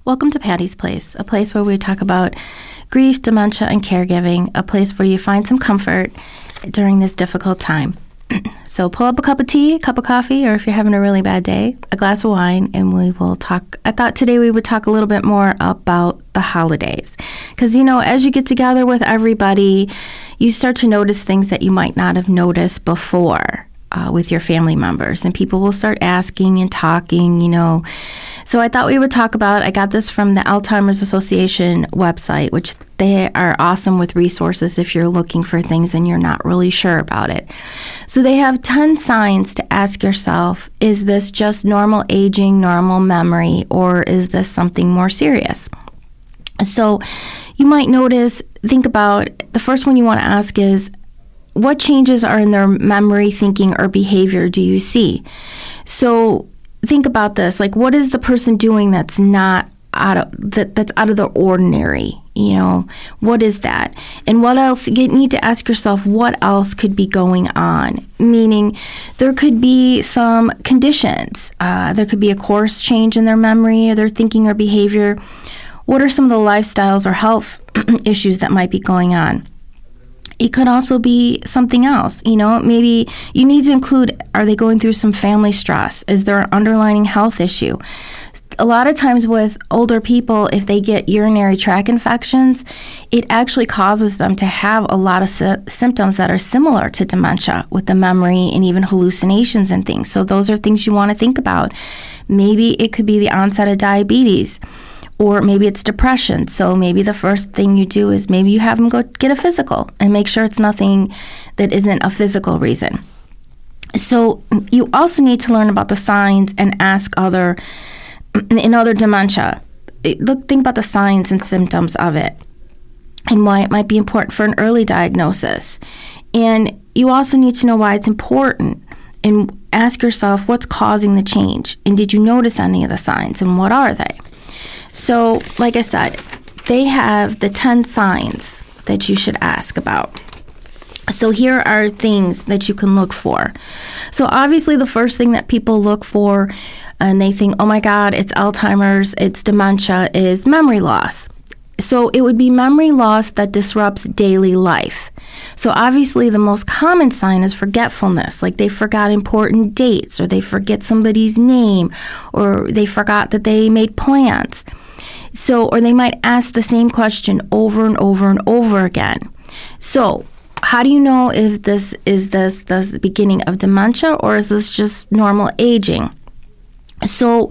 Welcome to Patty's Place, a place where we talk about grief, dementia, and caregiving, a place where you find some comfort during this difficult time. So pull up a cup of tea, a cup of coffee, or if you're having a really bad day, a glass of wine, and we will talk. I thought today we would talk a little bit more about the holidays. Because, as you get together with everybody, you start to notice things that you might not have noticed before with your family members. And people will start asking and talking, So I thought we would talk about, I got this from the Alzheimer's Association website, which they are awesome with resources if you're looking for things and you're not really sure about it. So they have 10 signs to ask yourself, is this just normal aging, normal memory, or is this something more serious? So you might notice, think about, the first one you want to ask is, what changes are in their memory, thinking, or behavior do you see? So think about this, like what is the person doing that's not that's out of the ordinary? What is that? And what else? You need to ask yourself, what else could be going on? Meaning there could be some conditions. There could be a course change in their memory or their thinking or behavior. What are some of the lifestyles or health issues that might be going on? It could also be something else, maybe you need to include, are they going through some family stress? Is there an underlying health issue? A lot of times with older people, if they get urinary tract infections, it actually causes them to have a lot of symptoms that are similar to dementia with the memory and even hallucinations and things. So those are things you want to think about. Maybe it could be the onset of diabetes. Or maybe it's depression. So maybe the first thing you do is maybe you have them go get a physical and make sure it's nothing that isn't a physical reason. So you also need to learn about the signs and ask in other dementia. Think about the signs and symptoms of it and why it might be important for an early diagnosis. And you also need to know why it's important and ask yourself, what's causing the change? And did you notice any of the signs and what are they? So, like I said, they have the 10 signs that you should ask about. So here are things that you can look for. So obviously the first thing that people look for and they think, oh my God, it's Alzheimer's, it's dementia, is memory loss. So it would be memory loss that disrupts daily life. So obviously the most common sign is forgetfulness, like they forgot important dates or they forget somebody's name or they forgot that they made plans. So, or they might ask the same question over and over and over again. So how do you know if this is the beginning of dementia or is this just normal aging? So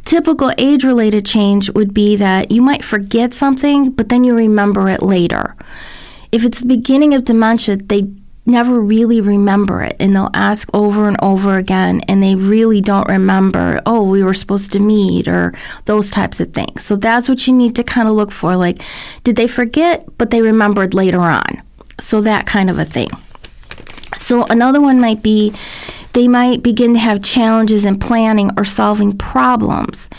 typical age-related change would be that you might forget something, but then you remember it later. If it's the beginning of dementia, they never really remember it, and they'll ask over and over again, and they really don't remember, oh, we were supposed to meet, or those types of things. So that's what you need to kind of look for, like, did they forget, but they remembered later on? So that kind of a thing. So another one might be, they might begin to have challenges in planning or solving problems.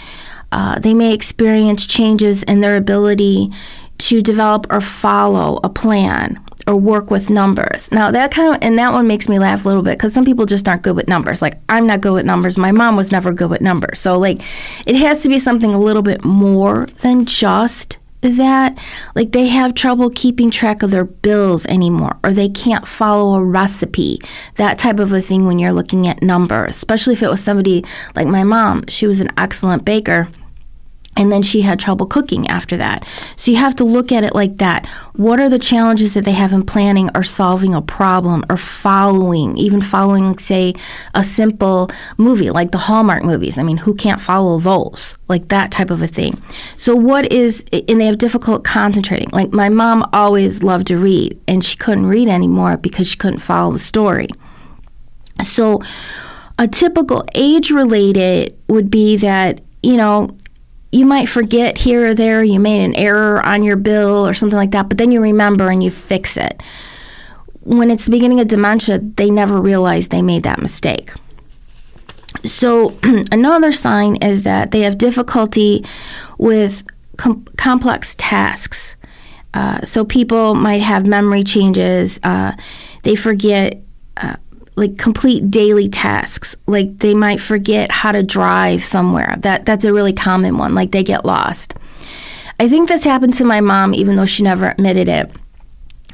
They may experience changes in their ability to develop or follow a plan or work with numbers. Now that one makes me laugh a little bit because some people just aren't good with numbers. Like, I'm not good with numbers. My mom was never good with numbers. So like, it has to be something a little bit more than just that. Like, they have trouble keeping track of their bills anymore, or they can't follow a recipe. That type of a thing when you're looking at numbers, especially if it was somebody like my mom. She was an excellent baker. And then she had trouble cooking after that. So you have to look at it like that. What are the challenges that they have in planning or solving a problem or following, say, a simple movie like the Hallmark movies? I mean, who can't follow those? Like that type of a thing. So and they have difficult concentrating. Like my mom always loved to read, and she couldn't read anymore because she couldn't follow the story. So a typical age-related would be that, you might forget here or there, you made an error on your bill or something like that, but then you remember and you fix it. When it's the beginning of dementia, they never realize they made that mistake. So another sign is that they have difficulty with complex tasks. So people might have memory changes. They forget like complete daily tasks. Like they might forget how to drive somewhere. That's a really common one. Like they get lost. I think this happened to my mom, even though she never admitted it.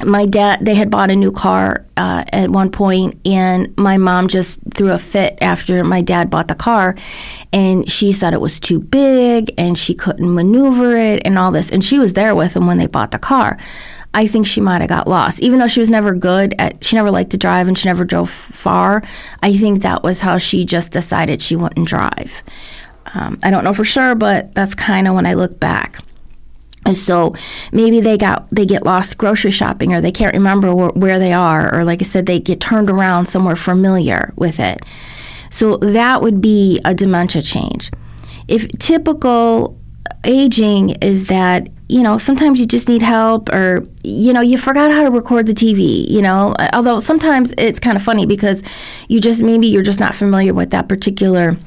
My dad, they had bought a new car at one point, and my mom just threw a fit after my dad bought the car, and she said it was too big and she couldn't maneuver it and all this. And she was there with them when they bought the car. I think she might have got lost. Even though she was never good at, she never liked to drive and she never drove far, I think that was how she just decided she wouldn't drive. I don't know for sure, but that's kind of when I look back. And so maybe they get lost grocery shopping, or they can't remember where they are, or like I said, they get turned around somewhere familiar with it. So that would be a dementia change. If typical aging is that, sometimes you just need help, or, you forgot how to record the TV, although sometimes it's kind of funny because you're just not familiar with that particular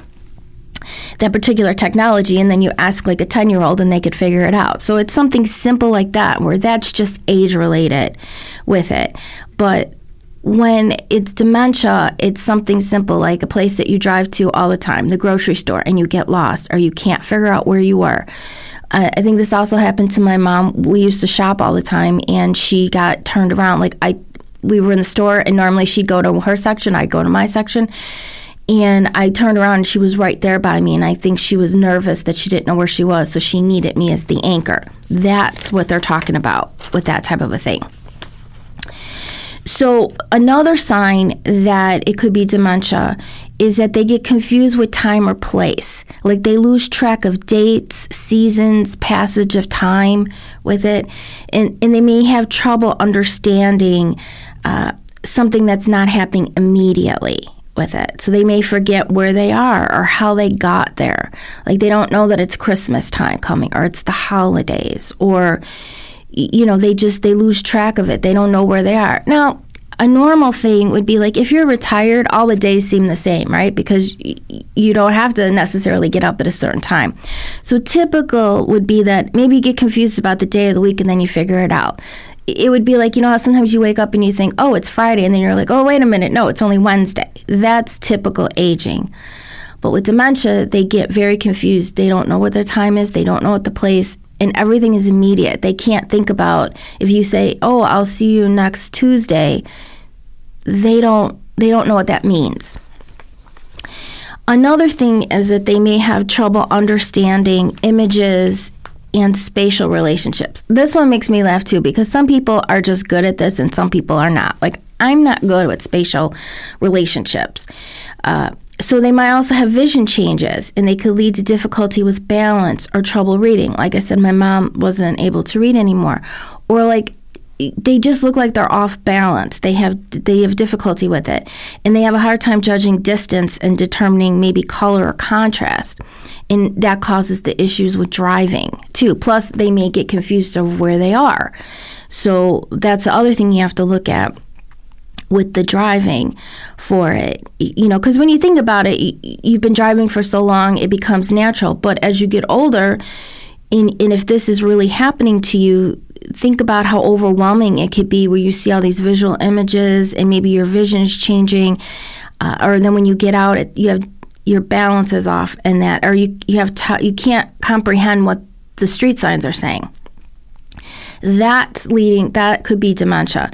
technology, and then you ask like a 10-year-old and they could figure it out. So it's something simple like that, where that's just age related with it. But when it's dementia, it's something simple like a place that you drive to all the time, the grocery store, and you get lost or you can't figure out where you were. I think this also happened to my mom. We used to shop all the time, and she got turned around. We were in the store, and normally she'd go to her section, I'd go to my section. And I turned around and she was right there by me, and I think she was nervous that she didn't know where she was, so she needed me as the anchor. That's what they're talking about with that type of a thing. So another sign that it could be dementia is that they get confused with time or place. Like they lose track of dates, seasons, passage of time with it, and they may have trouble understanding something that's not happening immediately with it. So they may forget where they are or how they got there. Like they don't know that it's Christmas time coming, or it's the holidays, or they lose track of it. They don't know where they are. Now, a normal thing would be like if you're retired, all the days seem the same, right? Because you don't have to necessarily get up at a certain time. So typical would be that maybe you get confused about the day of the week and then you figure it out. It would be like, how sometimes you wake up and you think, oh, it's Friday, and then you're like, oh, wait a minute, no, it's only Wednesday. That's typical aging. But with dementia, they get very confused. They don't know what their time is. They don't know what the place, and everything is immediate. They can't think about, if you say, oh, I'll see you next Tuesday, they don't know what that means. Another thing is that they may have trouble understanding images and spatial relationships. This one makes me laugh too, because some people are just good at this and some people are not. Like, I'm not good with spatial relationships. So they might also have vision changes, and they could lead to difficulty with balance or trouble reading. Like I said, my mom wasn't able to read anymore. Or like they just look like they're off balance. They have difficulty with it, and they have a hard time judging distance and determining maybe color or contrast, and that causes the issues with driving too. Plus, they may get confused of where they are. So that's the other thing you have to look at with the driving for it, because when you think about it, you've been driving for so long, it becomes natural. But as you get older, and if this is really happening to you, think about how overwhelming it could be, where you see all these visual images and maybe your vision is changing, or then when you get out, you have your balance is off, and that, or you can't comprehend what the street signs are saying. That could be dementia.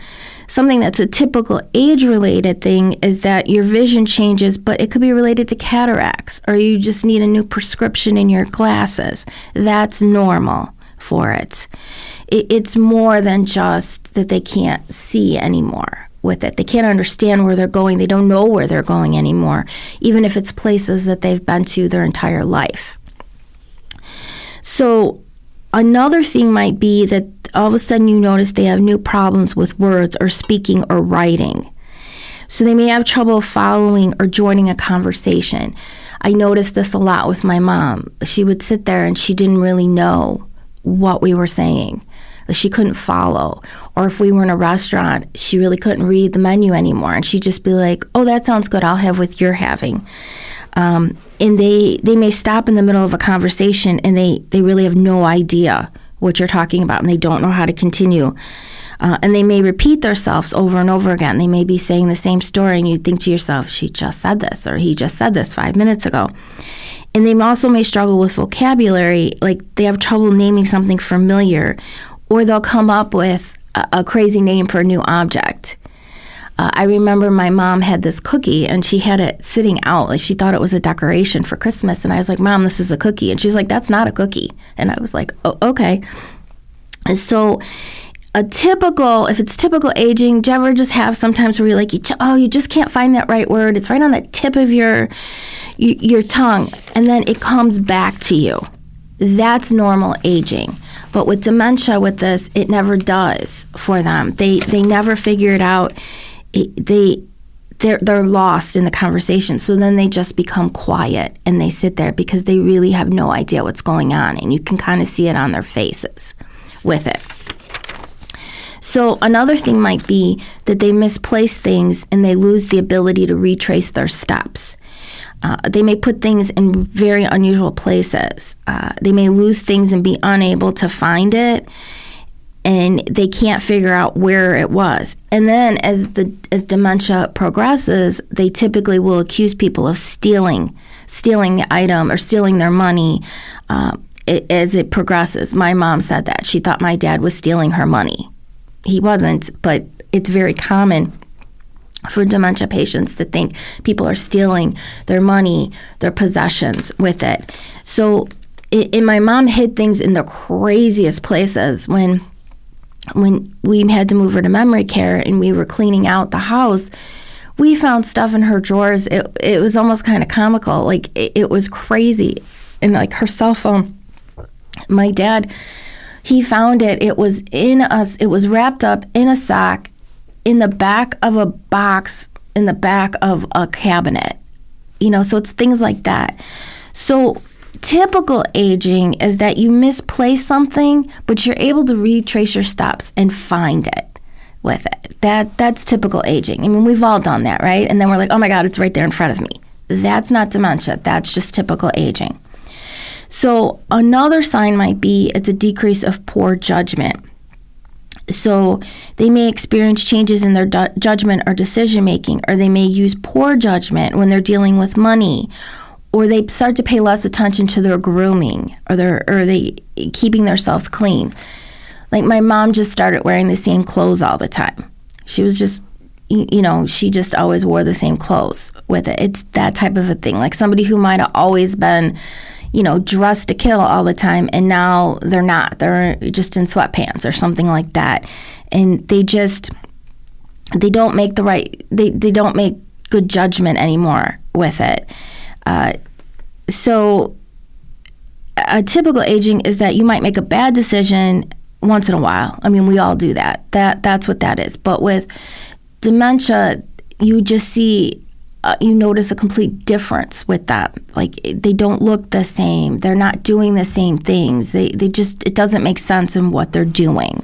Something that's a typical age-related thing is that your vision changes, but it could be related to cataracts, or you just need a new prescription in your glasses. That's normal for it. It's more than just that they can't see anymore with it. They can't understand where they're going. They don't know where they're going anymore, even if it's places that they've been to their entire life. So another thing might be that all of a sudden you notice they have new problems with words or speaking or writing. So they may have trouble following or joining a conversation. I noticed this a lot with my mom. She would sit there and she didn't really know what we were saying. She couldn't follow. Or if we were in a restaurant, she really couldn't read the menu anymore. And she'd just be like, oh, that sounds good. I'll have what you're having. And they may stop in the middle of a conversation and they really have no idea what you're talking about, and they don't know how to continue. And they may repeat themselves over and over again. They may be saying the same story, and you think to yourself, she just said this, or he just said this 5 minutes ago. And they also may struggle with vocabulary, like they have trouble naming something familiar, or they'll come up with a crazy name for a new object. I remember my mom had this cookie, and she had it sitting out. Like, she thought it was a decoration for Christmas. And I was like, Mom, this is a cookie. And she's like, that's not a cookie. And I was like, oh, okay. And so if it's typical aging, do you ever just have sometimes where you're like, you just can't find that right word. It's right on the tip of your tongue, and then it comes back to you. That's normal aging. But with dementia, with this, it never does for them. They never figure it out. They're lost in the conversation. So then they just become quiet, and they sit there because they really have no idea what's going on, and you can kind of see it on their faces with it. So another thing might be that they misplace things and they lose the ability to retrace their steps. They may put things in very unusual places. They may lose things and be unable to find it, and they can't figure out where it was. And then as dementia progresses, they typically will accuse people of stealing the item or stealing their money as it progresses. My mom said that. She thought my dad was stealing her money. He wasn't, but it's very common for dementia patients to think people are stealing their money, their possessions with it. So my mom hid things in the craziest places. When we had to move her to memory care and we were cleaning out the house, we found stuff in her drawers. It was almost kind of comical. Like, it was crazy. And like her cell phone, my dad, he found it. It was it was wrapped up in a sock in the back of a box in the back of a cabinet. So it's things like that. So typical aging is that you misplace something, but you're able to retrace your steps and find it with it. That's typical aging. I mean, we've all done that, right? And then we're like, oh my God, it's right there in front of me. That's not dementia. That's just typical aging. So another sign might be it's a decrease of poor judgment. So they may experience changes in their judgment or decision making, or they may use poor judgment when they're dealing with money, or they start to pay less attention to their grooming, or they keeping themselves clean. Like, my mom just started wearing the same clothes all the time. She was just, she just always wore the same clothes with it. It's that type of a thing. Like somebody who might have always been dressed to kill all the time, and now they're not. They're just in sweatpants or something like that. And they don't make they don't make good judgment anymore with it. So a typical aging is that you might make a bad decision once in a while. I mean, we all do that. That's what that is. But with dementia, you just see you notice a complete difference with that. Like, they don't look the same. They're not doing the same things. It doesn't make sense in what they're doing.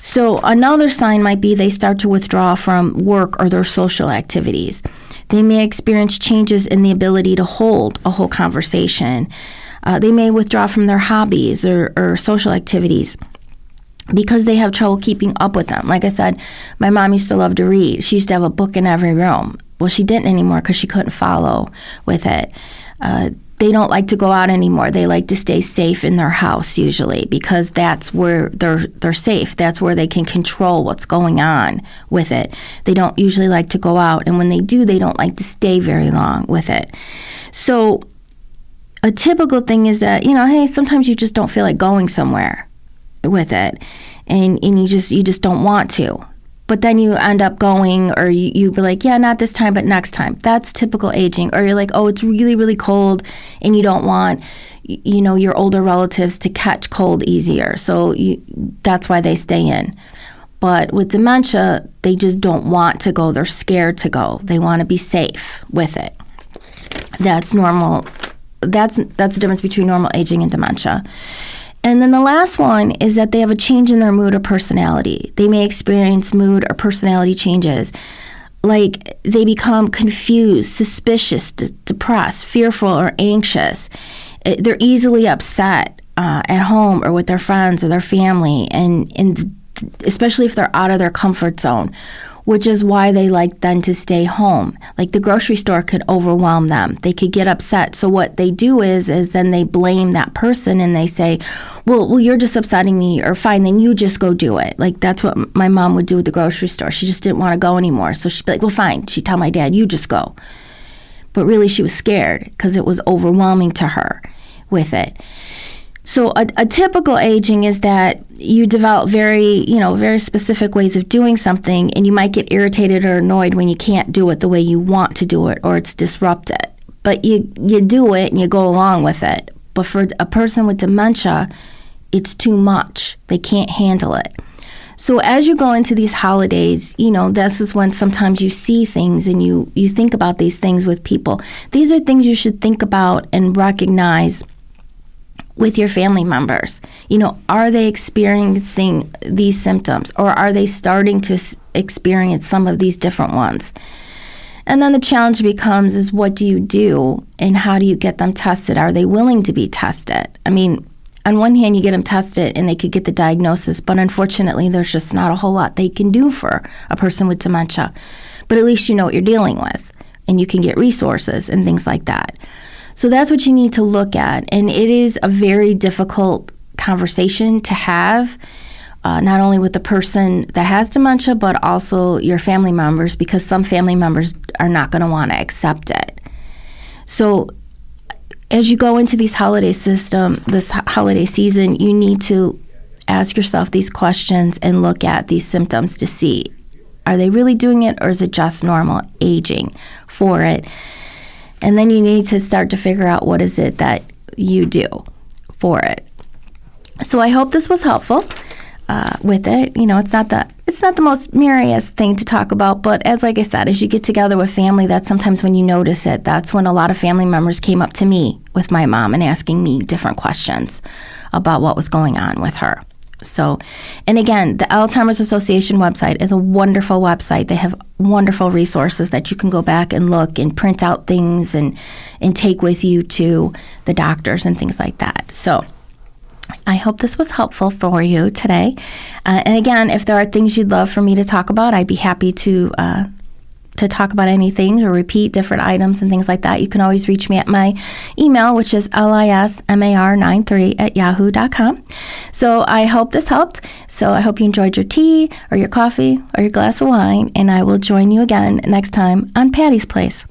So another sign might be they start to withdraw from work or their social activities. They may experience changes in the ability to hold a whole conversation. They may withdraw from their hobbies or social activities because they have trouble keeping up with them. Like I said, my mom used to love to read. She used to have a book in every room. Well, she didn't anymore because she couldn't follow with it. They don't like to go out anymore. They like to stay safe in their house usually because that's where they're safe. That's where they can control what's going on with it. They don't usually like to go out, and when they do, they don't like to stay very long with it. So a typical thing is that, hey, sometimes you just don't feel like going somewhere with it, and you just don't want to. But then you end up going, or you be like, yeah, not this time, but next time. That's typical aging. Or you're like, oh, it's really, really cold, and you don't want, your older relatives to catch cold easier. So that's why they stay in. But with dementia, they just don't want to go. They're scared to go. They want to be safe with it. That's normal. That's the difference between normal aging and dementia. And then the last one is that they have a change in their mood or personality. They may experience mood or personality changes. Like, they become confused, suspicious, depressed, fearful, or anxious. They're easily upset at home or with their friends or their family. And especially if they're out of their comfort zone, which is why they like then to stay home. Like the grocery store could overwhelm them. They could get upset. So what they do is then they blame that person and they say, well, you're just upsetting me, or fine, then you just go do it. Like that's what my mom would do at the grocery store. She just didn't want to go anymore. So she'd be like, well, fine. She'd tell my dad, you just go. But really she was scared because it was overwhelming to her with it. So a typical aging is that you develop very specific ways of doing something, and you might get irritated or annoyed when you can't do it the way you want to do it, or it's disrupted. But you do it and you go along with it. But for a person with dementia, it's too much. They can't handle it. So as you go into these holidays, this is when sometimes you see things and you think about these things with people. These are things you should think about and recognize with your family members. Are they experiencing these symptoms, or are they starting to experience some of these different ones? And then the challenge becomes is what do you do and how do you get them tested? Are they willing to be tested? I mean, on one hand, you get them tested and they could get the diagnosis, but unfortunately, there's just not a whole lot they can do for a person with dementia. But at least you know what you're dealing with, and you can get resources and things like that. So that's what you need to look at. And it is a very difficult conversation to have, not only with the person that has dementia, but also your family members, because some family members are not going to want to accept it. So as you go into this holiday season, you need to ask yourself these questions and look at these symptoms to see, are they really doing it, or is it just normal aging for it? And then you need to start to figure out what is it that you do for it. So I hope this was helpful with it. It's not the most merriest thing to talk about, but like I said, as you get together with family, that's sometimes when you notice it. That's when a lot of family members came up to me with my mom and asking me different questions about what was going on with her. So, and again, the Alzheimer's Association website is a wonderful website. They have wonderful resources that you can go back and look and print out things and take with you to the doctors and things like that. So I hope this was helpful for you today. And again, if there are things you'd love for me to talk about, I'd be happy to talk about anything or repeat different items and things like that. You can always reach me at my email, which is lismar93@yahoo.com. So I hope this helped. So I hope you enjoyed your tea or your coffee or your glass of wine, and I will join you again next time on Patty's Place.